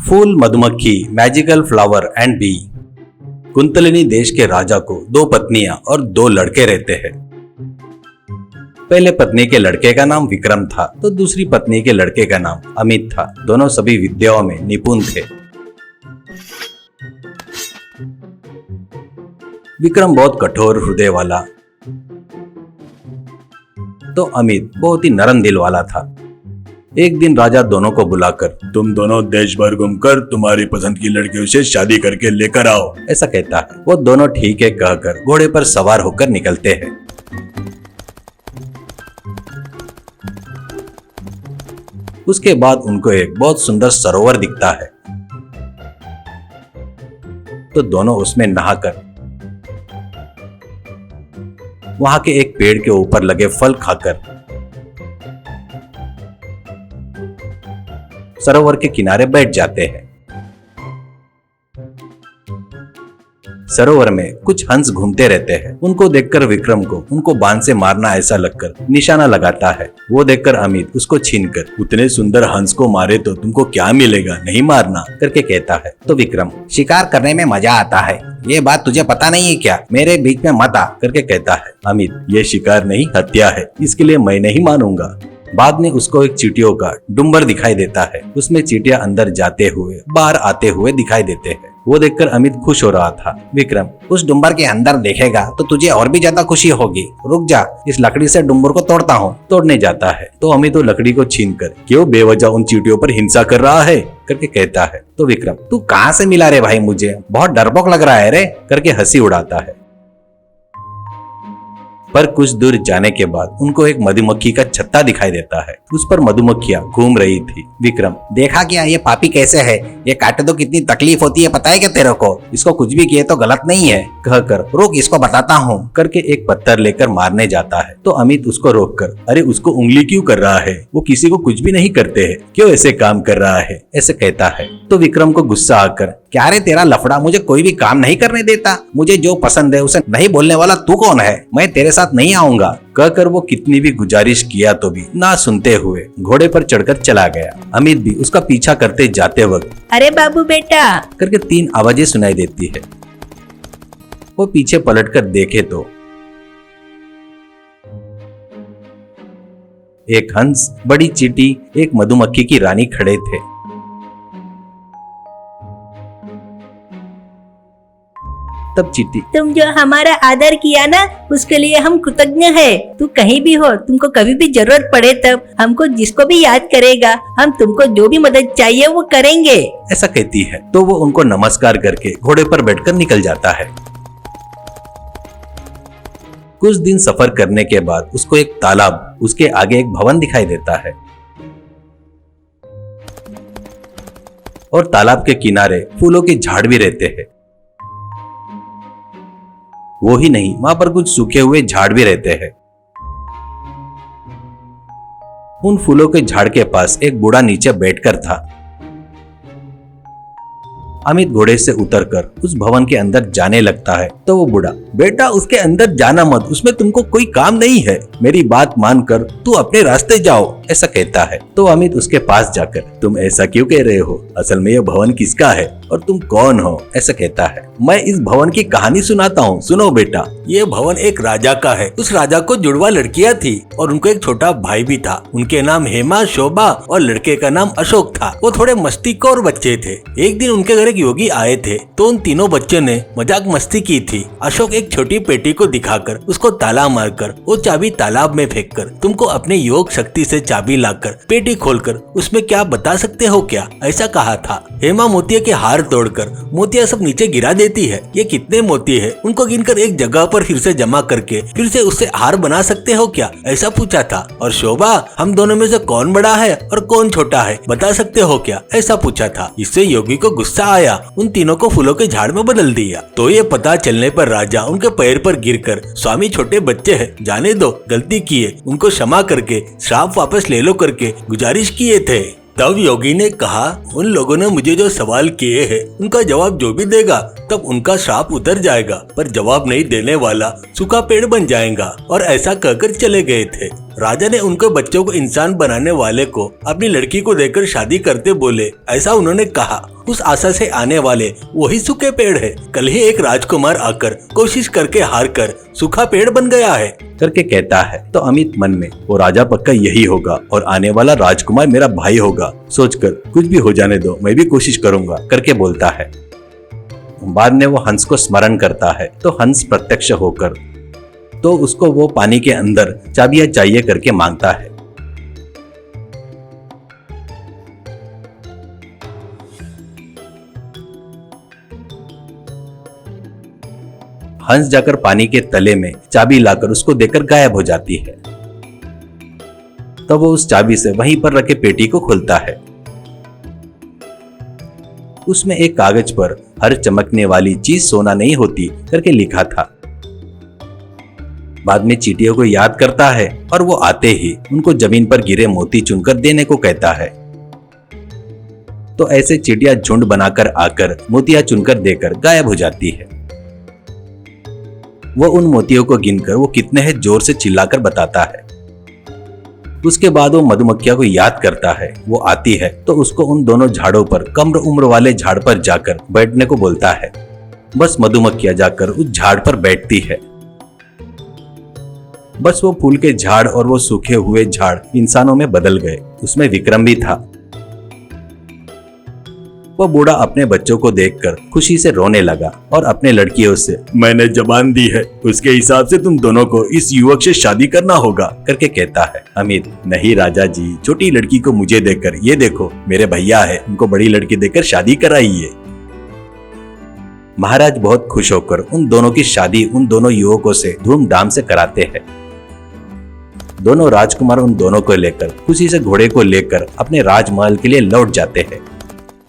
फूल, मधुमक्खी, magical flower and B. कुंतलिनी देश के राजा को 2 पत्नियां और 2 लड़के रहते हैं। पहले पत्नी के लड़के का नाम विक्रम था तो दूसरी पत्नी के लड़के का नाम अमित था। दोनों सभी विद्याओं में निपुण थे। विक्रम बहुत कठोर हृदय वाला तो अमित बहुत ही नरम दिल वाला था। एक दिन राजा दोनों को बुलाकर, तुम दोनों देश भर घूमकर तुम्हारी पसंद की लड़कियों से शादी करके लेकर आओ, ऐसा कहता है। वो दोनों ठीक है कहकर घोड़े पर सवार होकर निकलते हैं। उसके बाद उनको एक बहुत सुंदर सरोवर दिखता है तो दोनों उसमें नहाकर वहां के एक पेड़ के ऊपर लगे फल खाकर सरोवर के किनारे बैठ जाते हैं। सरोवर में कुछ हंस घूमते रहते हैं। उनको देखकर विक्रम को उनको बाण से मारना ऐसा लगकर निशाना लगाता है। वो देखकर अमित उसको छीनकर, उतने सुंदर हंस को मारे तो तुमको क्या मिलेगा, नहीं मारना, करके कहता है। तो विक्रम, शिकार करने में मजा आता है, ये बात तुझे पता नहीं है क्या, मेरे बीच में मत आ, करके कहता है। अमित, ये शिकार नहीं हत्या है, इसके लिए मैं नहीं मानूंगा। बाद में उसको एक चींटियों का डुम्बर दिखाई देता है। उसमें चींटियां अंदर जाते हुए बाहर आते हुए दिखाई देते हैं। वो देखकर अमित खुश हो रहा था। विक्रम, उस डुम्बर के अंदर देखेगा तो तुझे और भी ज्यादा खुशी होगी, रुक जा, इस लकड़ी से डुम्बर को तोड़ता हूँ। तोड़ने जाता है तो अमित वो लकड़ी को छीनकर, क्यों बेवजह उन चींटियों पर हिंसा कर रहा है, करके कहता है। तो विक्रम, तू कहाँ से मिला रे भाई, मुझे बहुत डरपोक लग रहा है रे, करके हंसी उड़ाता है। पर कुछ दूर जाने के बाद उनको एक मधुमक्खी का छत्ता दिखाई देता है। उस पर मधुमक्खियां घूम रही थी। विक्रम, देखा क्या ये पापी कैसे है, ये काटे तो कितनी तकलीफ होती है, पता है क्या तेरे को, इसको कुछ भी किए तो गलत नहीं है, कहकर, रुक इसको बताता हूँ, करके एक पत्थर लेकर मारने जाता है। तो अमित उसको रोककर, अरे उसको उंगली क्यों कर रहा है, वो किसी को कुछ भी नहीं करते है, क्यों ऐसे काम कर रहा है, ऐसे कहता है। तो विक्रम को गुस्सा आकर, क्या रे तेरा लफड़ा, मुझे कोई भी काम नहीं करने देता, मुझे जो पसंद है उसे नहीं बोलने वाला तू कौन है, मैं तेरे साथ नहीं आऊंगा, कहकर वो कितनी भी गुजारिश किया तो भी ना सुनते हुए घोड़े पर चढ़कर चला गया। अमित भी उसका पीछा करते जाते वक्त, अरे बाबू बेटा, करके 3 आवाजें सुनाई देती है। वो पीछे पलटकर देखे तो एक हंस, बड़ी चींटी, एक मधुमक्खी की रानी खड़े थे। तब चींटी, तुम जो हमारा आदर किया ना, उसके लिए हम कृतज्ञ है। तू कहीं भी हो, तुमको कभी भी जरूरत पड़े तब हमको जिसको भी याद करेगा, हम तुमको जो भी मदद चाहिए वो करेंगे, ऐसा कहती है। तो वो उनको नमस्कार करके घोड़े पर बैठकर निकल जाता है। कुछ दिन सफर करने के बाद उसको एक तालाब, उसके आगे एक भवन दिखाई देता है और तालाब के किनारे फूलों के झाड़ भी रहते हैं। वो ही नहीं, वहां पर कुछ सूखे हुए झाड़ भी रहते हैं। उन फूलों के झाड़ के पास एक बूढ़ा नीचे बैठकर था। अमित घोड़े से उतरकर उस भवन के अंदर जाने लगता है। तो वो बूढ़ा, बेटा उसके अंदर जाना मत, उसमें तुमको कोई काम नहीं है, मेरी बात मानकर तू अपने रास्ते जाओ, ऐसा कहता है। तो अमित उसके पास जाकर, तुम ऐसा क्यों कह रहे हो, असल में यह भवन किसका है और तुम कौन हो, ऐसा कहता है। मैं इस भवन की कहानी सुनाता हूँ, सुनो बेटा। ये भवन एक राजा का है। उस राजा को जुड़वा लड़कियां थी और उनको एक छोटा भाई भी था। उनके नाम हेमा, शोभा और लड़के का नाम अशोक था। वो थोड़े मस्तीखोर बच्चे थे। एक दिन उनके घर एक योगी आए थे तो उन तीनों बच्चों ने मजाक मस्ती की थी। अशोक एक छोटी पेटी को दिखाकर उसको ताला मारकर वो चाबी तालाब में फेंककर, तुमको अपने योग शक्ति से चाबी लाकर पेटी खोलकर उसमें क्या बता सकते हो क्या, ऐसा कहा था। हेमा मोतिया के हार तोड़कर मोतिया सब नीचे गिरा देती है। ये कितने मोती है उनको गिनकर एक जगह पर फिर से जमा करके फिर से उससे हार बना सकते हो क्या, ऐसा पूछा था। और शोभा, हम दोनों में से कौन बड़ा है और कौन छोटा है, बता सकते हो क्या, ऐसा पूछा था। इससे योगी को गुस्सा आया, उन तीनों को फूलों के झाड़ में बदल दिया। तो ये पता चलने पर राजा उनके पैर पर गिरकर, स्वामी छोटे बच्चे हैं, जाने दो, गलती किए, उनको क्षमा करके श्राप वापस ले लो करके गुजारिश किए थे। तब योगी ने कहा, उन लोगों ने मुझे जो सवाल किए हैं उनका जवाब जो भी देगा तब उनका श्राप उतर जाएगा, पर जवाब नहीं देने वाला सूखा पेड़ बन जाएगा, और ऐसा कहकर चले गए थे। राजा ने उनके बच्चों को इंसान बनाने वाले को अपनी लड़की को देकर शादी करते बोले। ऐसा उन्होंने कहा। उस आशा से आने वाले वही सूखे पेड़ है। कल ही एक राजकुमार आकर कोशिश करके हार कर सूखा पेड़ बन गया है करके कहता है। तो अमित मन में वो राजा पक्का यही होगा और आने वाला राजकुमार मेरा भाई होगा सोचकर कुछ भी हो जाने दो, मैं भी कोशिश करूंगा करके बोलता है। बाद में वो हंस को स्मरण करता है तो हंस प्रत्यक्ष होकर तो उसको वो पानी के अंदर चाबियां चाहिए करके मांगता है। हंस जाकर पानी के तले में चाबी लाकर उसको देकर गायब हो जाती है। तब वो उस चाबी से वहीं पर रखे पेटी को खोलता है। उसमें एक कागज पर हर चमकने वाली चीज सोना नहीं होती करके लिखा था। बाद में चींटियों को याद करता है और वो आते ही उनको जमीन पर गिरे मोती चुनकर देने को कहता है। तो ऐसे चींटियां झुंड बनाकर आकर मोतियां चुनकर देकर गायब हो जाती है। वो उन मोतियों को गिनकर वो कितने हैं जोर से चिल्लाकर बताता है। उसके बाद वो मधुमक्खिया को याद करता है। वो आती है तो उसको उन दोनों झाड़ों पर कम उम्र वाले झाड़ पर जाकर बैठने को बोलता है। बस मधुमक्खिया जाकर उस झाड़ पर बैठती है। बस वो फूल के झाड़ और वो सूखे हुए झाड़ इंसानों में बदल गए। उसमें विक्रम भी था। वो बूढ़ा अपने बच्चों को देखकर खुशी से रोने लगा और अपने लड़कियों से मैंने जबान दी है, उसके हिसाब से तुम दोनों को इस युवक से शादी करना होगा करके कहता है। अमित नहीं राजा जी, छोटी लड़की को मुझे देकर, ये देखो मेरे भैया है, उनको बड़ी लड़की देकर शादी कराइए। महाराज बहुत खुश होकर उन दोनों की शादी उन दोनों युवकों से धूमधाम से कराते हैं। दोनों राजकुमार उन दोनों को लेकर खुशी से घोड़े को लेकर अपने राजमहल के लिए लौट जाते हैं।